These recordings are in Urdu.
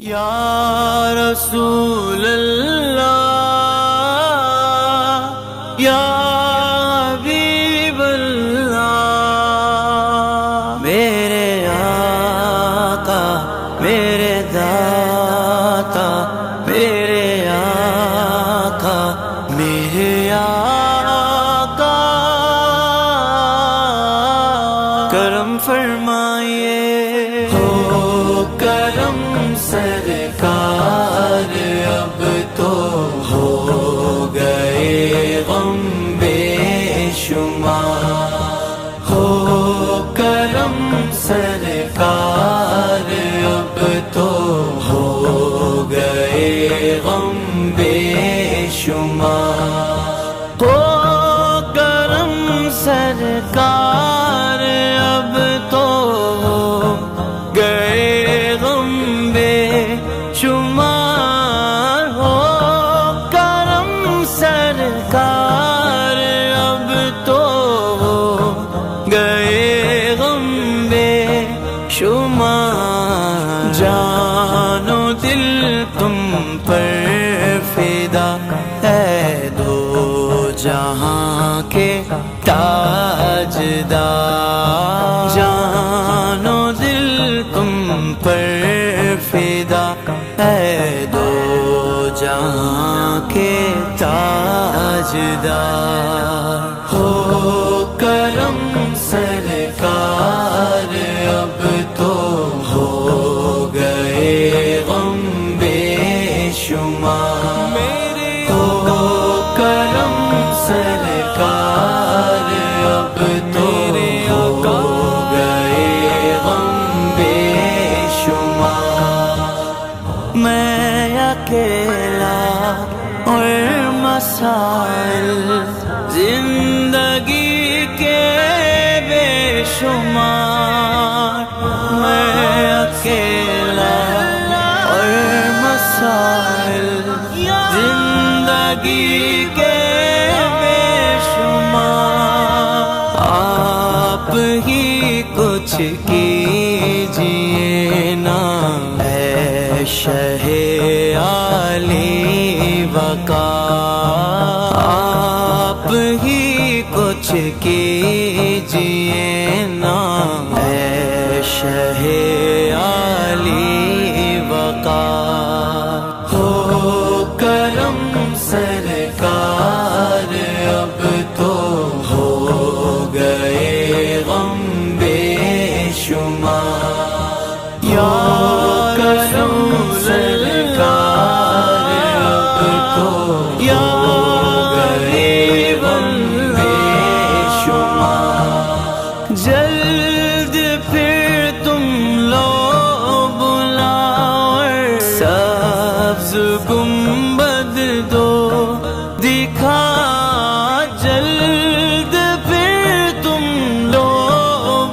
یا رسول اللہ یا حبیب اللہ، میرے آقا میرے داتا، میرے آقا میرے آقا، کرم فرمائیے ہو کرم سرکار، اب تو ہو گئے غم بے شمار، ہو کرم سرکار، اب تو ہو گئے غم بے شمار، ہو کرم سرکار، اب تو ہو گئے غم بے شمار، ہو کرم سرکار، اب تو ہو گئے غم بے شمار، جان و دل تم پر فدا ہے دو جہاں کے تاجدار، جان و دل تم پر فدا ہے دو جہاں کے تاجدار، ہو کرم سرکار، اب تو ہو گئے غم بے شمار، ہو کرم سرکار، اب تو ہو گئے غم بے شمار، میں اکیلا اور مسائل زندگی کے بے شمار، میں اکیلا اور مسائل زندگی کے بے شمار، آپ ہی کچھ کیجیے نا اے شہ عالی وقار، آپ ہی کچھ کیجیے نا اے شہ عالی وقار، ہو کرم سرکار، اب تو ہو گئے غم بے شمار، یا کرم سرکار، اب تو ہو گئے غم بے شمار، جلد پھر تم لو بلاؤ، سبز گنبد دو دکھا، جلد پھر تم لو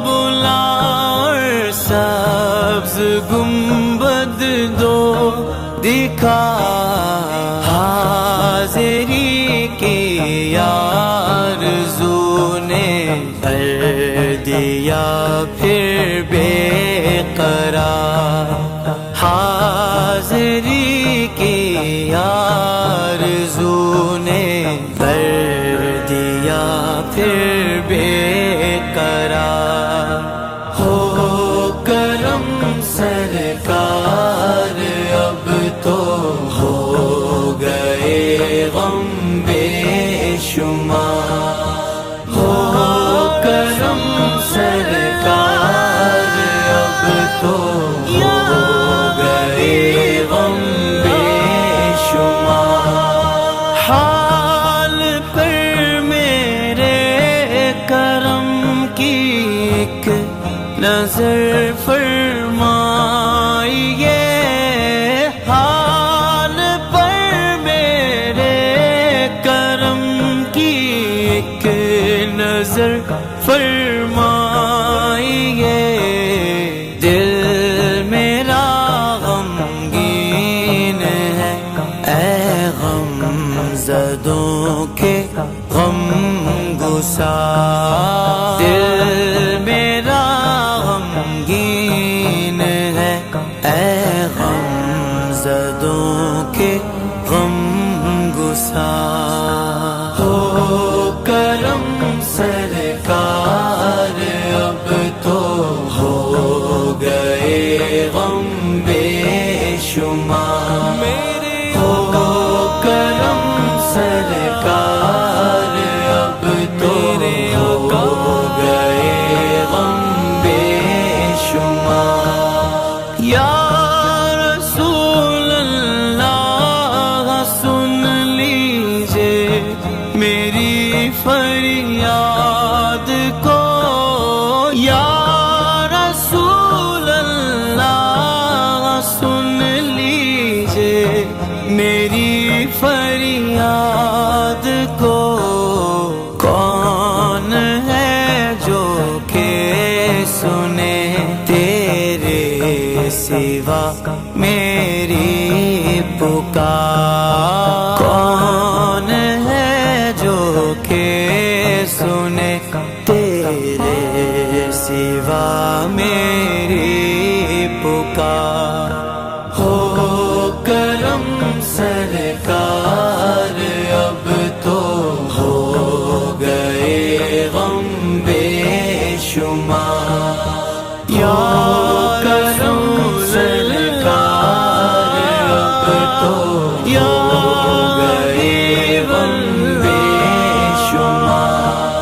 بلاؤ، سبز گنبد دو دکھا، حاضری کی آرزو نے کر دیا پھر بے قرار، حاضری کی آرزو نے کر دیا پھر بے قرار، ہو کرم سرکار، اب تو ہو گئے غم بے شمار، ہو کرم سرکار، اب تو ہو گئے غم بے شمار، حال پر میرے کرم کی ایک نظر فرمائیے، حال پر میرے کرم کی ایک نظر فرمائیے، دل میرا غمگین ہے اے غم زدوں کے غم گسار، دل میرا غمگین یا رسول اللہ سن لیجیے میری فریاد کو، کون ہے جو کہ سنے تیرے سوا میری پکار، کون ہے جو کہ سنے تیرے سوا میری پکار۔ ہو کرم سرکار اب تو ہو گئے غم بے شمار، یا کرم سرکار اب تو ہو گئے غم بے شمار۔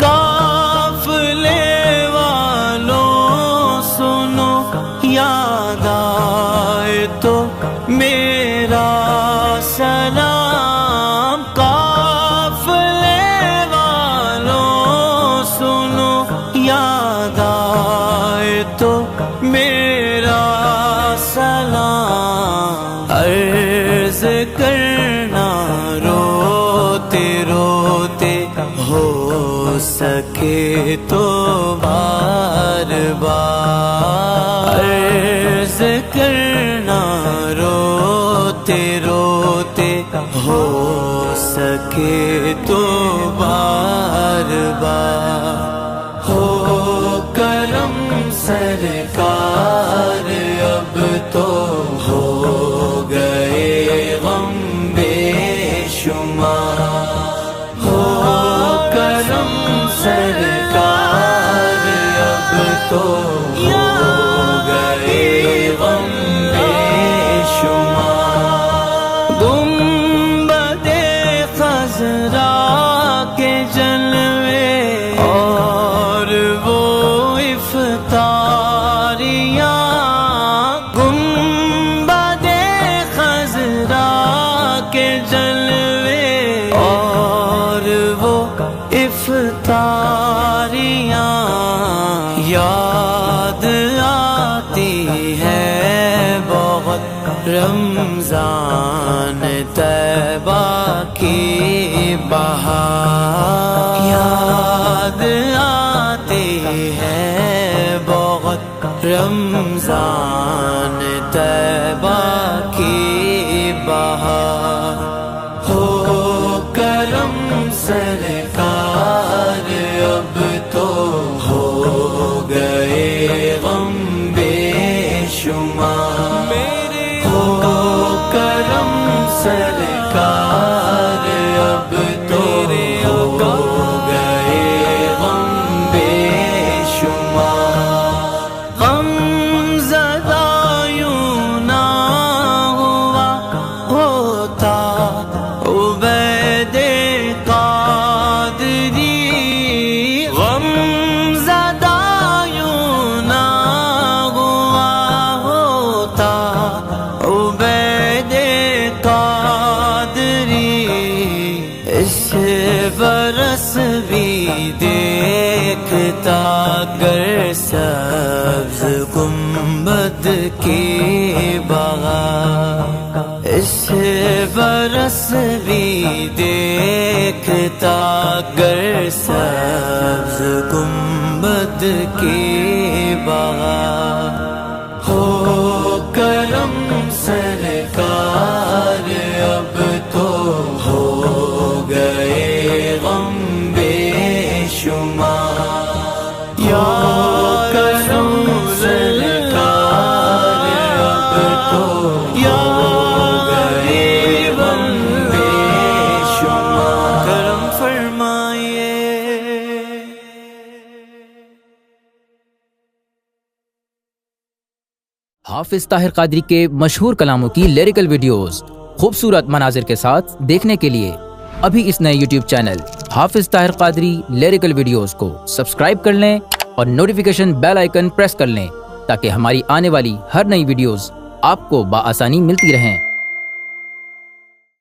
قافلے والوں سنو یاد آئے تو میرا سلام، قافلے والوں سنو یاد آئے تو میرا سلام، عرض کرنا روتے روتے ہو سکے تو بار بار، عرض کرنا روتے روتے ہو سکے تو بار بار۔ ہو کرم سرکار اب تو ہو گئے غم بے شمار، ہو کرم سرکار اب تو ہو گئے غم بے شمار۔ گنبد خضرا کے جلوے اور وہ افطاریاں، گنبد خضرا کے جلوے اور وہ افطاریاں، یاد آتی ہے بہت رمضان طیبہ کی بہار، یاد آتی ہے بہت رمضان طیبہ کی بہار۔ ہو کرم سرکار اب تو ہو گئے غم بے شمار، ہو کرم سرکار اب تو ہو گئے غم بے شمار۔ غم زدہ یوں نہ ہوا ہوتا عبید قادری، غم زدہ یوں نہ ہوا ہوتا عبید قادری، اس برس بھی دیکھتا گر سبز گنبد کی بہار، اس برس بھی دیکھتا گر سبز گنبد کی بہار۔ ہو کرم سرکار اب تو ہو گئے غم بے شمار، یا کرم سرکار اب تو ہو گئے غم بے شمار، کرم فرمائیے۔ حافظ طاہر قادری کے مشہور کلاموں کی لیریکل ویڈیوز خوبصورت مناظر کے ساتھ دیکھنے کے لیے ابھی اس نئے یوٹیوب چینل حافظ طاہر قادری لیریکل ویڈیوز کو سبسکرائب کر لیں اور نوٹیفیکیشن بیل آئیکن پریس کر لیں تاکہ ہماری آنے والی ہر نئی ویڈیوز آپ کو بآسانی ملتی رہیں۔